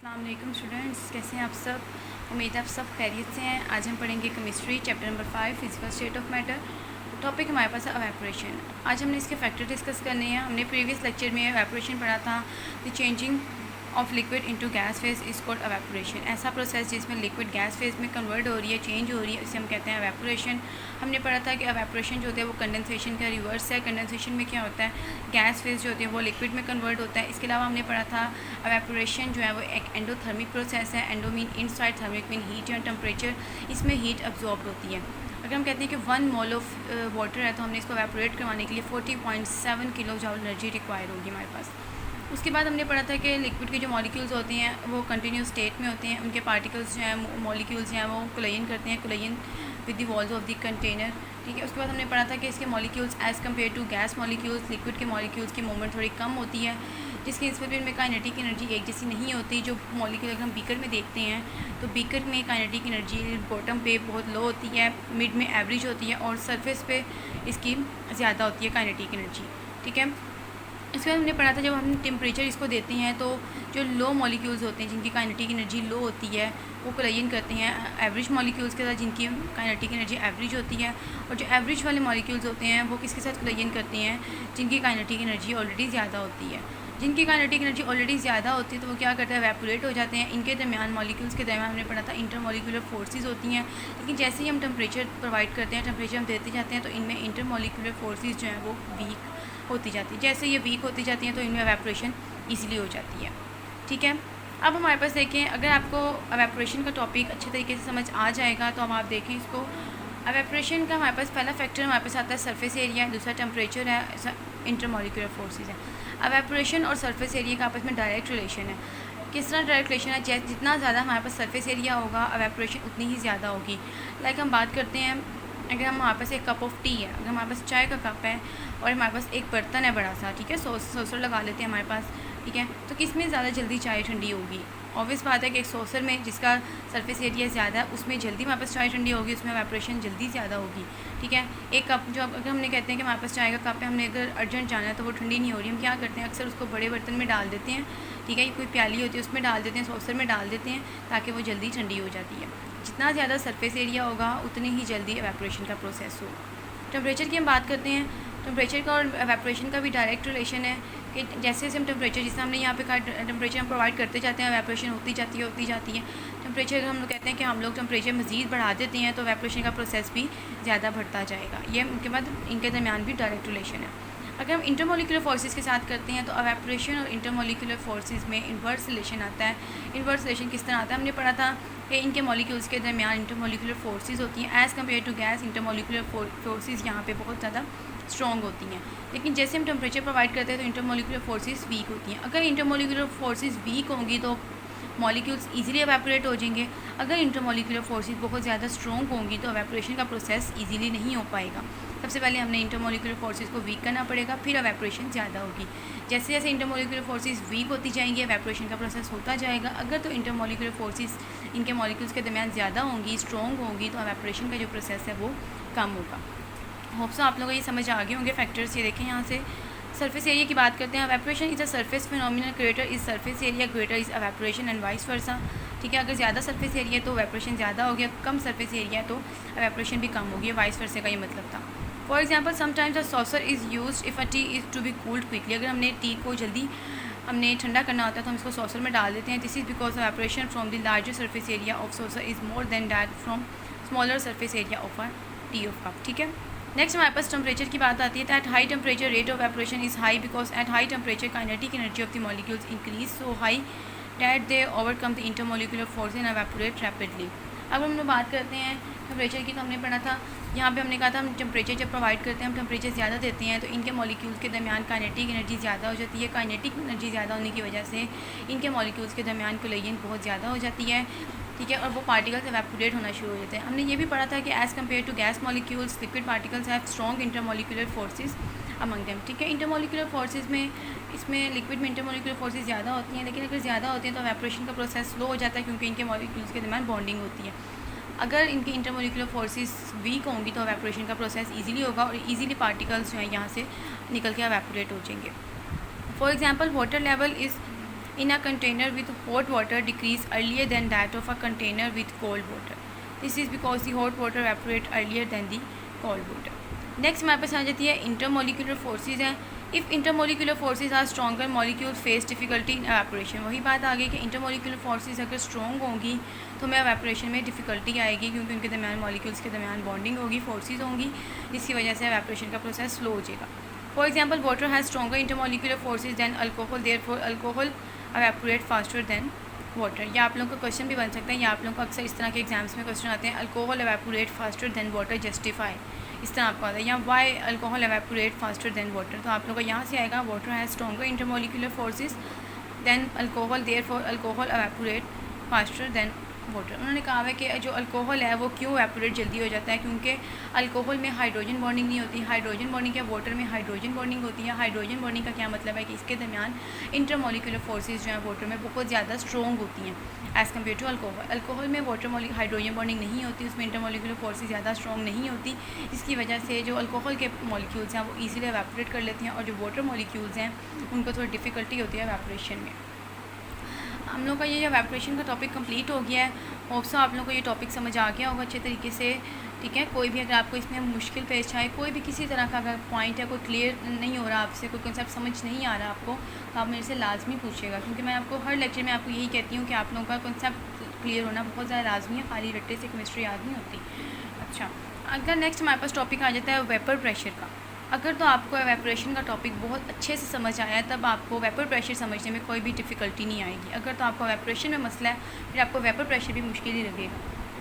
अस्सलाम वालेकुम स्टूडेंट्स, कैसे हैं आप सब। उम्मीद है आप सब खैरियत से हैं। आज हम पढ़ेंगे chemistry chapter number 5 physical state of matter. Topic हमारे पास है एवेपोरेशन। आज हमने इसके फैक्टर डिस्कस करने हैं। हमने प्रीवियस लेक्चर में एवेपोरेशन पढ़ा था। The changing of liquid into gas phase is called evaporation. ऐसा प्रोसेस जिसमें लिक्विड गैस फेज में कन्वर्ट हो रही है, चेंज हो रही है, इसे हम कहते हैं एवेपोरेशन। हमने पढ़ा था कि एवेपोरेशन जो होता है वो कंडेंसेशन का रिवर्स है। कंडेंसेशन में क्या होता है, गैस फेज जो होती है वो लिक्विड में कन्वर्ट होता है। इसके अलावा हमने पढ़ा था एवेपोरेशन जो है वो एक एंडोथर्मिक प्रोसेस है। Endo mean inside, thermic mean heat या टेम्परेचर। इसमें हीट अब्जॉर्ब होती है। अगर हम कहते हैं कि 1 मोल ऑफ वाटर है तो हमने इसको एवेपोरेट करवाने के लिए 40.7 किलो जूल एनर्जी रिक्वायर होगी हमारे पास। उसके बाद हमने पढ़ा था कि लिक्विड के जो मॉलिक्यूल्स होते हैं वो कंटिन्यूस स्टेट में होते हैं। उनके पार्टिकल्स जो हैं, मॉलिक्यूल्स हैं, वो कोलाइन करते हैं, कोलाइन with the walls of the container. ठीक है। उसके बाद हमने पढ़ा था कि इसके molecules as compare to gas molecules, liquid के मॉलिक्यूल्स की मूवमेंट थोड़ी कम होती है, जिसकी निस्बत में काइनेटिक एनर्जी एक जैसी नहीं होती। जो मॉलिक्यूल अगर हम बीकर में देखते हैं तो बीकर में काइनेटिक एनर्जी बॉटम पे बहुत लो होती है, मिड में एवरेज होती है और सरफेस पे इसकी ज़्यादा होती है काइनेटिक एनर्जी। ठीक है। इसके बाद हमने पढ़ा था जब हम टेम्परेचर इसको देते हैं तो जो लो मॉलिक्यूल्स होते हैं जिनकी काइनेटिक एनर्जी लो होती है वो कोलाइन करते हैं एवरेज मॉलिक्यूल्स के साथ जिनकी काइनेटिक एनर्जी एवरेज होती है। और जो एवरेज वाले मॉलिक्यूल्स होते हैं वो किसके साथ कोलाइन करते हैं, जिनकी काइनेटिक एनर्जी ऑलरेडी ज़्यादा होती है। जिनकी काइनेटिक एनर्जी ऑलरेडी ज़्यादा होती है तो वो क्या करते हैं, एवेपोरेट हो जाते हैं। इनके दरमियान मॉलिक्यूल्स के दरमियान हमने पढ़ा था इंटरमॉलिक्यूलर फोर्सेस होती हैं। लेकिन जैसे ही हम टेम्परेचर प्रोवाइड करते हैं, टेम्परेचर हम देते जाते हैं तो इनमें इंटरमॉलिक्यूलर फोर्सेस जो हैं वो वीक होती जाती है। जैसे ये वीक होती जाती हैं तो इनमें एवेपोरेशन ईजिली हो जाती है। ठीक है। अब हमारे पास देखें, अगर आपको एवेपोरेशन का टॉपिक अच्छे तरीके से समझ आ जाएगा तो हम आप देखें इसको। एवेपोरेशन का हमारे पास पहला फैक्टर हमारे पास आता है सरफेस एरिया, दूसरा टेम्परेचर है, इंटरमॉलिक्यूलर फोर्सेस है। एवेपोरेशन और सरफेस एरिया का आपस में डायरेक्ट रिलेशन है। किस तरह डायरेक्ट रिलेशन है, जितना ज़्यादा हमारे पास सरफेस एरिया होगा एवेपोरेशन उतनी ही ज़्यादा होगी। लाइक हम बात करते हैं, अगर हमारे पास एक कप ऑफ टी है, अगर हमारे पास चाय का कप है और हमारे पास एक बर्तन है बड़ा सा, ठीक है, सॉसर लगा लेते हैं हमारे पास, ठीक है, तो किस में ज़्यादा जल्दी चाय ठंडी होगी। ऑब्वियस बात है कि एक सॉसर में जिसका सरफेस एरिया ज़्यादा है उसमें जल्दी हमारे पास चाय ठंडी होगी, उसमें एवेपोरेशन जल्दी ज़्यादा होगी। ठीक है। एक कप जो अगर हमने कहते हैं कि हमारे पास चाय का कप है, हमने अगर अर्जेंट जाना है तो वो ठंडी नहीं हो रही, हम क्या करते हैं अक्सर उसको बड़े बर्तन में डाल देते हैं। ठीक है, कोई प्याली होती है उसमें डाल देते हैं, सॉसर में डाल देते हैं ताकि वो जल्दी ठंडी हो जाती है। जितना ज़्यादा सरफेस एरिया होगा उतनी ही जल्दी एवेपोरेशन का प्रोसेस होगा। टेम्परेचर की हम बात करते हैं, टेम्परेचर का और एवेपोरेशन का भी डायरेक्ट रिलेशन है कि जैसे जैसे हम टेम्परेचर, जिससे हमने यहाँ पे कहा टेम्परेचर हम प्रोवाइड करते जाते हैं, एवेपोरेशन होती जाती है। टेम्परेचर हम लोग कहते हैं कि हम लोग टेम्परेचर मज़ीद बढ़ा देते हैं तो एवेपोरेशन का प्रोसेस भी ज़्यादा बढ़ता जाएगा। ये उनके बाद इनके दरमियान भी डायरेक्ट रिलेशन है। अगर हम इंटरमॉलिक्यूलर फोर्सेस के साथ करते हैं तो एवेपोरेशन और इंटरमॉलिक्यूलर फोर्सेस में इन्वर्स रिलेशन आता है। इन्वर्स रिलेशन किस तरह आता है, हमने पढ़ा था कि इनके मॉलिक्यूल्स के दरमियान इंटरमॉलिक्यूलर फोर्सेस होती हैं as compare to gas. Intermolecular forces यहाँ पे बहुत ज़्यादा स्ट्रॉन्ग होती हैं। लेकिन जैसे हम टेम्परेचर प्रोवाइड करते हैं तो इंटरमॉलिक्यूलर फोर्सेस वीक होती हैं। अगर इंटरमॉलिक्यूलर फोर्सेस वीक होंगी तो मॉलिक्यूल्स इजीली एवेपोरेट हो जाएंगे। अगर इंटरमॉलिक्यूलर फोर्सेस बहुत ज़्यादा स्ट्रॉन्ग होंगी तो एवेपोरेशन का प्रोसेस इजीली नहीं हो पाएगा। सबसे पहले हमने इंटरमॉलिक्यूलर फोर्सेस को वीक करना पड़ेगा, फिर एवेपोरेशन ज़्यादा होगी। जैसे जैसे इंटरमॉलिक्यूलर फोर्सेस वीक होती जाएंगी एवेपोरेशन का प्रोसेस होता जाएगा। अगर तो इंटरमॉलिक्यूलर फोर्सेस इनके मॉलिक्यूल्स के दरमियान ज़्यादा होंगी, स्ट्रॉन्ग होंगी, तो एवेपोरेशन का जो प्रोसेस है वो कम होगा। होप्स आप लोगों को ये समझ आ गए होंगे फैक्टर्स। ये देखें, यहाँ से सरफेस एरिया की बात करते हैं। Evaporation is a surface phenomenal, greater is surface area, greater is evaporation and vice versa. ठीक है, अगर ज़्यादा सरफेस एरिया है तो एवेपोरेशन ज़्यादा हो गया, कम सरफेस एरिया है तो एवेपोरेशन भी कम होगी। वाइस वर्सा का ये मतलब था। For example sometimes a saucer is used if a tea is to be cooled quickly. अगर हमने टी को जल्दी हमने ठंडा करना होता है तो हम इसको सॉसर में डाल देते हैं। This is because evaporation from the larger surface area of saucer is more than that from smaller surface area of a T of cup. ठीक है। नेक्स्ट हमारे पास टेम्परेचर की बात आती है। तो at high temperature rate of evaporation is high because at high temperature kinetic energy of the molecules increase so high that they overcome the intermolecular force in evaporate rapidly. अब हम लोग बात करते हैं टेम्परेचर की, तो हमने पढ़ा था यहाँ पे हमने कहा था हम टेम्परेचर जब प्रोवाइड करते हैं, हम टेम्परेचर ज़्यादा देते हैं तो इनके मॉलिक्यूल्स के दरमियान काइनेटिक एनर्जी ज़्यादा हो जाती है। काइनेटिक एनर्जी ज़्यादा होने की वजह से इनके मॉलिक्यूल्स के दरमियान कोलाइन बहुत ज़्यादा हो जाती है। ठीक है, और वो पार्टिकल्स एवेपोरेट होना शुरू हो जाते हैं। हमने ये भी पढ़ा था कि as compare to gas molecules liquid particles have strong intermolecular forces among them. ठीक है, इंटरमॉलिक्यूलर फोर्सेस में इसमें लिक्विड में इंटरमॉलिक्यूलर फोर्सेस ज़्यादा होती हैं, लेकिन अगर ज़्यादा होती हैं तो एवेपोरेशन का प्रोसेस स्लो हो जाता है क्योंकि इनके मॉलिक्यूल्स के दरमियान बॉन्डिंग होती है। अगर इनकी इंटरमॉलिक्यूलर फोर्सेस वीक होंगी तो एवेपोरेशन का प्रोसेस इजीली होगा और इजीली पार्टिकल्स जो हैं यहाँ से निकल के एवेपोरेट हो जाएंगे। For example water level is in a container with hot water decrease earlier than that of a container with cold water. This is because the hot water evaporate earlier than the cold water. Next हमारे पास आ जाती है intermolecular forces हैं। If intermolecular forces are stronger molecule face difficulty in evaporation. वही बात आ गई कि इंटरमोलिकुलर फोर्सेज अगर स्ट्रॉन्ग होंगी तो हमें एवेपोरेशन में डिफिकल्टी आएगी, क्योंकि उनके दरमियान मॉलिक्यूल्स के दरमियान बॉन्डिंग होगी, फोर्सेज होंगी, जिसकी वजह से एवेपोरेशन का प्रोसेस स्लो हो जाएगा। For example water has stronger intermolecular forces than alcohol, therefore alcohol evaporate faster than water. या आप लोगों का क्वेश्चन भी बन सकता है, या आप लोगों को अक्सर इस तरह के एग्जाम्स में क्वेश्चन आते हैं, alcohol evaporate faster than water justify, इस तरह आपको आता है, या why alcohol evaporate faster than water. तो आप लोगों का यहाँ से आएगा water has stronger intermolecular forces than alcohol, therefore alcohol evaporate faster than water. उन्होंने कहा है कि जो अल्कोहल है वो क्यों एवेपोरेट जल्दी हो जाता है, क्योंकि अल्कोहल में हाइड्रोजन बॉन्डिंग नहीं होती। हाइड्रोजन बॉन्डिंग क्या, वाटर में हाइड्रोजन बॉन्डिंग होती है। हाइड्रोजन बॉन्डिंग का क्या मतलब है कि इसके दरमियान इंटरमोलिकुलर फोर्सेज जो हैं वाटर में बहुत ज़्यादा स्ट्रॉन्ग होती हैं as compare to alcohol. Alcohol में वाटर हाइड्रोजन बॉन्डिंग नहीं होती, उसमें इंटरमोलिकुलर फोर्सेज ज़्यादा स्ट्रॉन्ग नहीं होती, जिसकी वजह से जो अल्कोहल के मॉलिक्यूल्स हैं वो ईजिली एवेपोरेट कर लेते हैं, और जो वाटर मॉलिक्यूल्स हैं उनको थोड़ी डिफ़िकल्टी होती है एवेपोरेशन में। हम लोग का ये एवेपोरेशन का टॉपिक कंप्लीट हो गया है। होप सो आप लोगों को ये टॉपिक समझ आ गया होगा अच्छे तरीके से, ठीक है। कोई भी अगर आपको इसमें मुश्किल पेश आए, कोई भी किसी तरह का अगर पॉइंट है, कोई क्लियर नहीं हो रहा आपसे, कोई कंसेप्ट समझ नहीं आ रहा आपको, तो आप मेरे से लाजमी पूछिएगा, क्योंकि मैं आपको हर लेक्चर में आपको यही कहती हूँ कि आप लोगों का कंसेप्ट क्लियर होना बहुत ज़्यादा लाजमी है, खाली रट्टे से केमिस्ट्री याद नहीं होती। अच्छा, अगर नेक्स्ट हमारे पास टॉपिक आ जाता है वेपर प्रेशर का। अगर तो आपको एवेपोरेशन का टॉपिक बहुत अच्छे से समझ आया है, तब आपको वेपर प्रेशर समझने में कोई भी डिफ़िकल्टी नहीं आएगी। अगर तो आपको एवेपोरेशन में मसला है, फिर आपको वेपर प्रेशर भी मुश्किल ही लगेगा।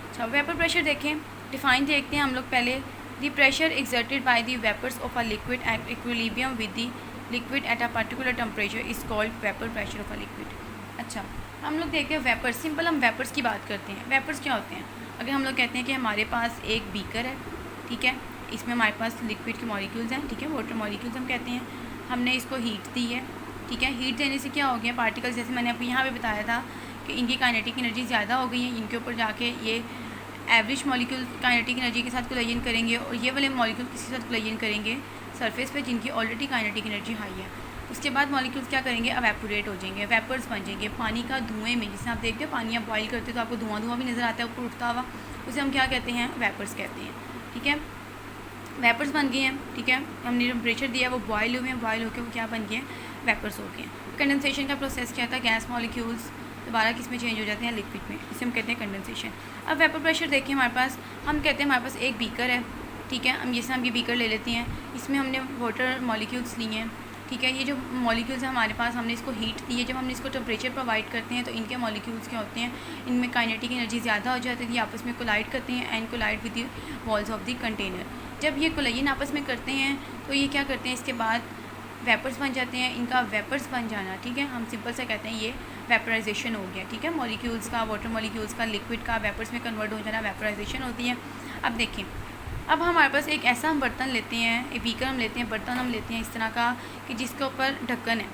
अच्छा, वेपर प्रेशर देखें, डिफ़ाइन देखते हैं हम लोग पहले। The pressure exerted by the vapours of a liquid at equilibrium with the liquid at a particular temperature is called vapour pressure of a liquid. अच्छा, हम लोग देखते हैं वेपर्स। सिंपल हम वेपर्स की बात करते हैं। वेपर्स क्या होते हैं? अगर हम लोग कहते हैं कि हमारे पास एक बीकर है, ठीक है, इसमें हमारे पास लिक्विड के मॉलिक्यूल्स हैं, ठीक है, वाटर मॉलिक्यूल्स हम कहते हैं। हमने इसको हीट दी है, ठीक है। हीट देने से क्या हो गया, पार्टिकल्स, जैसे मैंने आपको यहाँ पे बताया था कि इनकी काइनेटिक एनर्जी ज़्यादा हो गई है, इनके ऊपर जाके ये एवरेज मॉलिक्यूल काइनेटिक एनर्जी के साथ कोलाइजन करेंगे, और ये वाले मॉलिक्यूल किसी के साथ कोलाइजन करेंगे सरफेस पे जिनकी ऑलरेडी काइनेटिक एनर्जी हाई है। उसके बाद मॉलिक्यूल्स क्या करेंगे, एवेपोरेट हो जाएंगे, वेपर्स बन जाएंगे पानी का धुएँ में। जैसे आप देखते हो पानी आप बॉयल करते हो तो आपको धुआं धुआं भी नज़र आता है ऊपर उठता हुआ, उसे हम क्या कहते हैं, वेपर्स कहते हैं, ठीक है। वेपर्स बन गए हैं, ठीक है। हमने टेम्परेचर दिया वो बॉयल हुए हैं, बॉयल होकर वो क्या बन गए हैं, वेपर्स हो गए हैं। कंडेंसेशन का प्रोसेस क्या था, गैस मॉलिक्यूल्स दोबारा किस में चेंज हो जाते हैं, लिक्विड में, इसे हम कहते हैं कंडेंसेशन। अब वेपर प्रेशर देखिए हमारे पास, हम कहते हैं हमारे पास एक बीकर है, ठीक है। हम जैसे हम ये बीकर ले लेते हैं, इसमें हमने वाटर मॉलिक्यूल्स लिए हैं, ठीक है। ये जो मॉलिक्यूल्स हैं हमारे पास, हमने इसको हीट दी है। जब हमने इसको टेम्परेचर प्रोवाइड करते हैं तो इनके मॉलिक्यूल्स क्या होते हैं, इनमें काइनेटिक एनर्जी ज़्यादा हो जाती है, आपस में कोलाइड करते हैं and collide with the walls of the container. जब ये कोलाइन आपस में करते हैं तो ये क्या करते हैं, इसके बाद वेपर्स बन जाते हैं। इनका वेपर्स बन जाना, ठीक है, हम सिंपल से कहते हैं ये वेपराइजेशन हो गया, ठीक है। मॉलिक्यूल्स का, वाटर मॉलिक्यूल्स का लिक्विड का वेपर्स में कन्वर्ट हो जाना वेपराइजेशन होती है। अब देखें, अब हमारे पास एक ऐसा हम बर्तन लेते हैं, एक बीकर हम लेते हैं, बर्तन हम लेते हैं इस तरह का कि जिसके ऊपर ढक्कन है,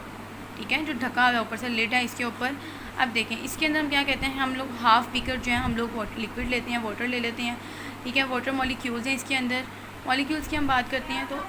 ठीक है, जो ढका हुआ है ऊपर से लिड है इसके ऊपर। अब देखें इसके अंदर हम क्या कहते हैं, हम लोग हाफ़ बीकर जो है हम लोग वाटर लिक्विड लेते हैं, वाटर ले लेते हैं, ठीक है। वाटर मॉलिक्यूल्स हैं इसके अंदर। मॉलिक्यूल्स की हम बात करते हैं तो